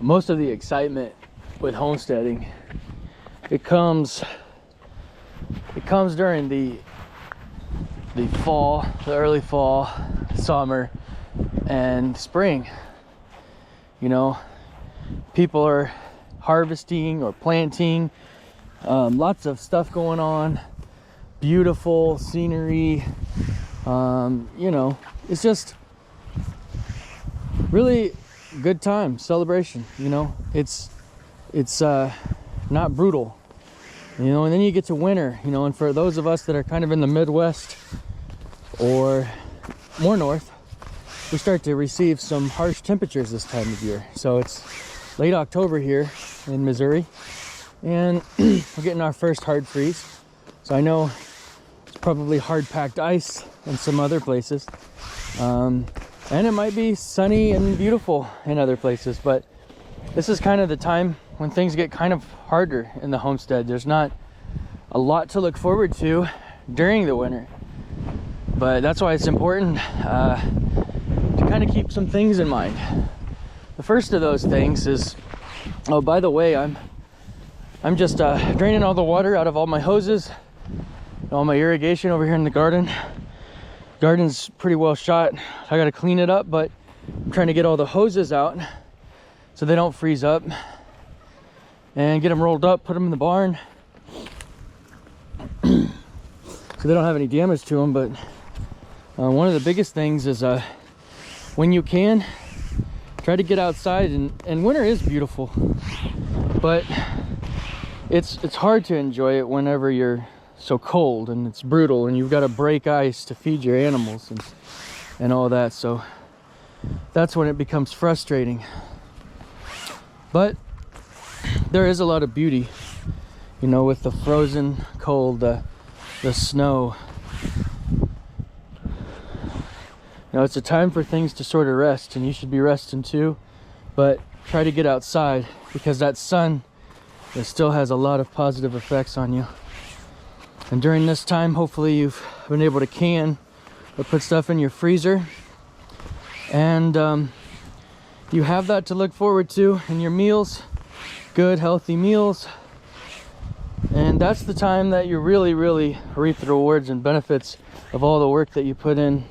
most of the excitement with homesteading, it comes during the fall, the early fall, summer, and spring. You know, people are harvesting or planting, lots of stuff going on, beautiful scenery. You know, it's just really good time, celebration. You know, it's not brutal, you know. And then you get to winter, you know, and for those of us that are kind of in the Midwest or more north, we start to receive some harsh temperatures this time of year. So it's late October here in Missouri, and we're getting our first hard freeze. So I know it's probably hard packed ice in some other places, and it might be sunny and beautiful in other places, but this is kind of the time when things get kind of harder in the homestead. There's not a lot to look forward to during the winter, but that's why it's important to kind of keep some things in mind. The first of those things is, oh, by the way, I'm just draining all the water out of all my hoses, all my irrigation over here in the garden. Garden's pretty well shot. I got to clean it up, but I'm trying to get all the hoses out so they don't freeze up, and get them rolled up, put them in the barn so they don't have any damage to them. But one of the biggest things is when you can, try to get outside. And winter is beautiful, but it's hard to enjoy it whenever you're so cold and it's brutal and you've got to break ice to feed your animals and all that. So that's when it becomes frustrating. But there is a lot of beauty, you know, with the frozen cold, the snow. You know, it's a time for things to sort of rest, and you should be resting too. But try to get outside, because that sun, it still has a lot of positive effects on you. And during this time, hopefully you've been able to can or put stuff in your freezer, and you have that to look forward to in your meals, good healthy meals. And that's the time that you really reap the rewards and benefits of all the work that you put in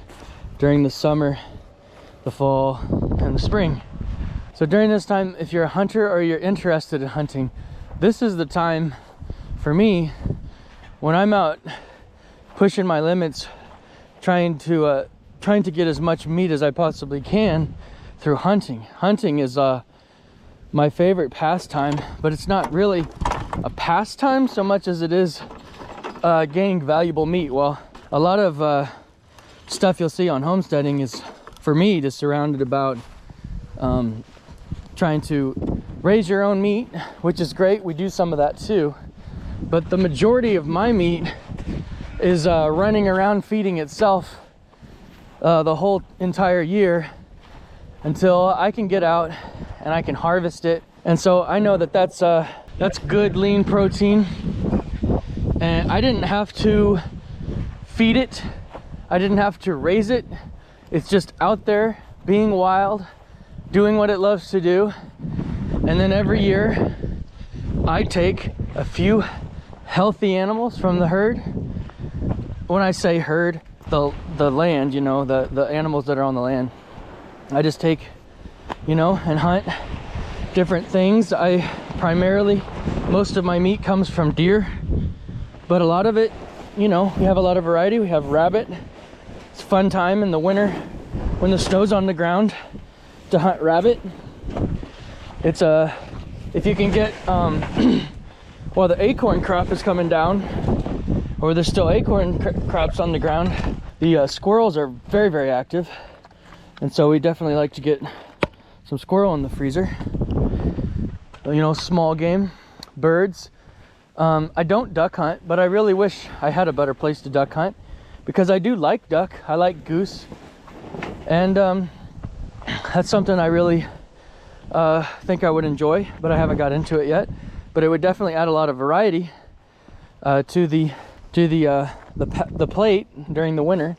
during the summer, the fall, and the spring. So during this time, if you're a hunter or you're interested in hunting, this is the time for me when I'm out pushing my limits, trying to get as much meat as I possibly can through hunting. Hunting is my favorite pastime, but it's not really a pastime so much as it is gaining valuable meat. Well, a lot of stuff you'll see on homesteading is, for me, just surrounded about trying to raise your own meat, which is great. We do some of that too, but the majority of my meat is running around feeding itself the whole entire year until I can get out and I can harvest it. And so I know that that's good lean protein, and I didn't have to feed it, I didn't have to raise it. It's just out there being wild, doing what it loves to do. And then every year I take a few healthy animals from the herd. When I say herd, the land, you know, the animals that are on the land. I just take, you know, and hunt different things. Most of my meat comes from deer, but a lot of it, you know, we have a lot of variety. We have rabbit. It's a fun time in the winter when the snow's on the ground to hunt rabbit. It's if you can get while the acorn crop is coming down, or there's still acorn crops on the ground, the squirrels are very active, and so we definitely like to get some squirrel in the freezer. You know, small game, birds. I don't duck hunt, but I really wish I had a better place to duck hunt, because I do like duck. I like goose, and that's something I really think I would enjoy, but I haven't got into it yet. But it would definitely add a lot of variety to the plate during the winter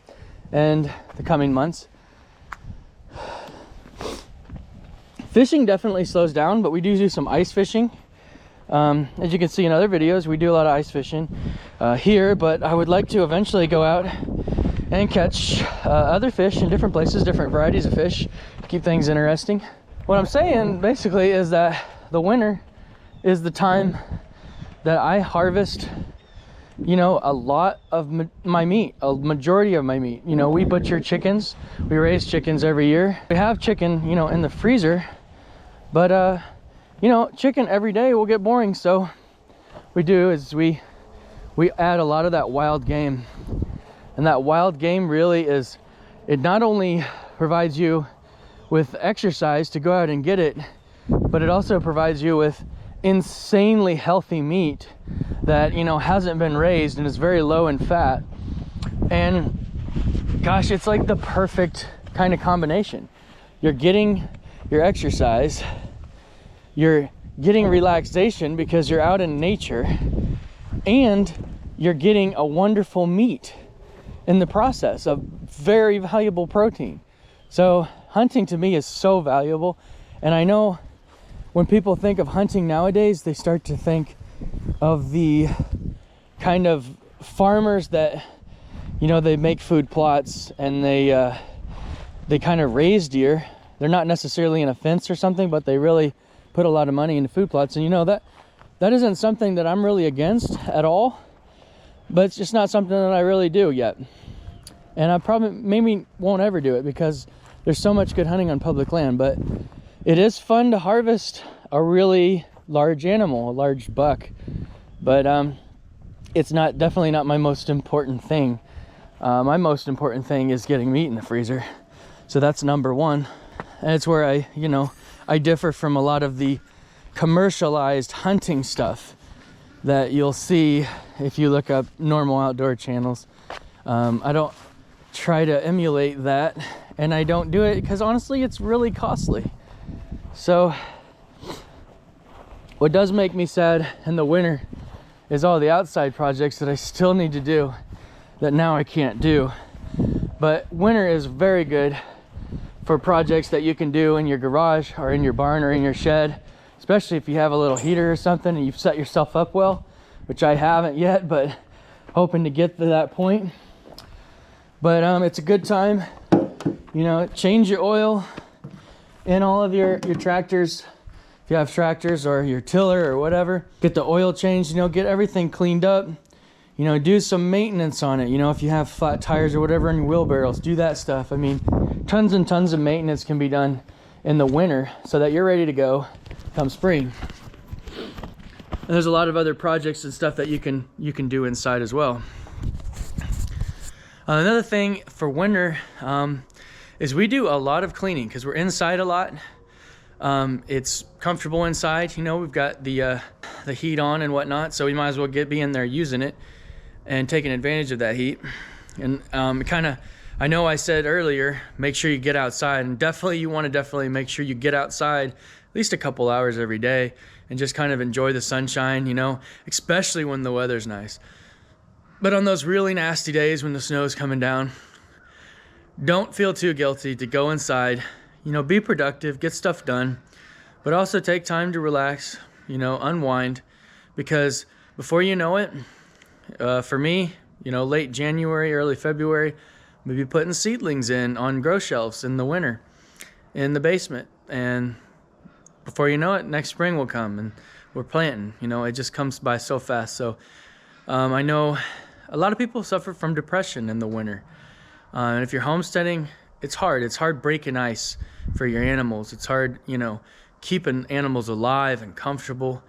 and the coming months. Fishing definitely slows down, but we do some ice fishing. As you can see in other videos, we do a lot of ice fishing here, but I would like to eventually go out and catch other fish in different places, different varieties of fish, keep things interesting. What I'm saying basically is that the winter is the time that I harvest, you know, a lot of my meat, a majority of my meat. You know, we butcher chickens, we raise chickens every year. We have chicken, you know, in the freezer, but you know, chicken every day will get boring, so we do is we add a lot of that wild game. And that wild game really is, it not only provides you with exercise to go out and get it, but it also provides you with insanely healthy meat that, you know, hasn't been raised and is very low in fat. And gosh, it's like the perfect kind of combination. You're getting your exercise, you're getting relaxation because you're out in nature, and you're getting a wonderful meat in the process of very valuable protein. So hunting to me is so valuable. And I know when people think of hunting nowadays, they start to think of the kind of farmers that, you know, they make food plots and they kind of raise deer. They're not necessarily in a fence or something, but they really put a lot of money into food plots. And you know, that isn't something that I'm really against at all, but it's just not something that I really do yet. And I probably maybe won't ever do it because there's so much good hunting on public land. But it is fun to harvest a really large animal, a large buck. But it's definitely not my most important thing. My most important thing is getting meat in the freezer. So that's number one. And it's where I differ from a lot of the commercialized hunting stuff that you'll see if you look up normal outdoor channels. I don't try to emulate that, and I don't do it because honestly it's really costly. So what does make me sad in the winter is all the outside projects that I still need to do that now I can't do. But winter is very good for projects that you can do in your garage or in your barn or in your shed, especially if you have a little heater or something and you've set yourself up well, which I haven't yet, but hoping to get to that point. But it's a good time, you know, change your oil in all of your tractors. If you have tractors or your tiller or whatever, get the oil changed, you know, get everything cleaned up, you know, do some maintenance on it. You know, if you have flat tires or whatever in your wheelbarrows, do that stuff. I mean, tons and tons of maintenance can be done in the winter so that you're ready to go come spring. And there's a lot of other projects and stuff that you can do inside as well. Another thing for winter is we do a lot of cleaning because we're inside a lot. It's comfortable inside, you know, we've got the heat on and whatnot, so we might as well be in there using it and taking advantage of that heat. And I know I said earlier, make sure you get outside, and you want to make sure you get outside at least a couple hours every day and just kind of enjoy the sunshine, you know, especially when the weather's nice. But on those really nasty days when the snow's coming down, don't feel too guilty to go inside, you know, be productive, get stuff done, but also take time to relax, you know, unwind, because before you know it, for me, you know, late January, early February, maybe putting seedlings in on grow shelves in the winter in the basement, and before you know it, next spring will come and we're planting. You know, it just comes by so fast. So I know a lot of people suffer from depression in the winter, and if you're homesteading, it's hard breaking ice for your animals. It's hard, you know, keeping animals alive and comfortable,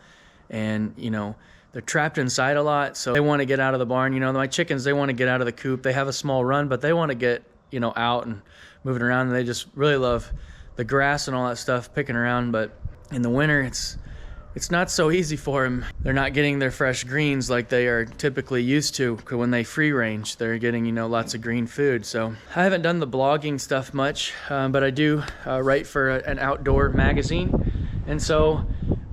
and you know, they're trapped inside a lot, so they want to get out of the barn. You know, my chickens, they want to get out of the coop. They have a small run, but they want to get, you know, out and moving around, and they just really love the grass and all that stuff, picking around. But in the winter, it's not so easy for them. They're not getting their fresh greens like they are typically used to when they free range. They're getting, you know, lots of green food. So I haven't done the blogging stuff much, but I do write for an outdoor magazine, and so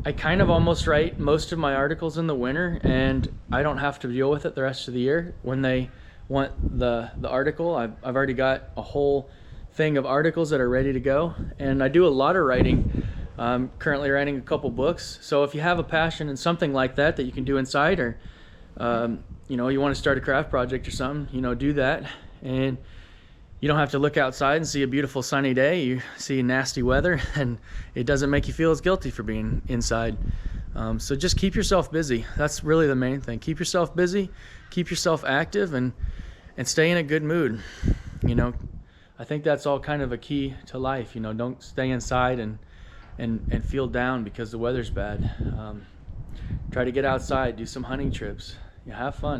I kind of almost write most of my articles in the winter, and I don't have to deal with it the rest of the year. When they want the article, I've already got a whole thing of articles that are ready to go. And I do a lot of writing I'm currently writing a couple books. So if you have a passion in something like that that you can do inside, or you know, you want to start a craft project or something, you know, do that. And you don't have to look outside and see a beautiful sunny day. You see nasty weather, and it doesn't make you feel as guilty for being inside. So just keep yourself busy. That's really the main thing. Keep yourself busy, keep yourself active, and stay in a good mood. You know, I think that's all kind of a key to life. You know, don't stay inside and feel down because the weather's bad. Try to get outside, do some hunting trips. You have fun.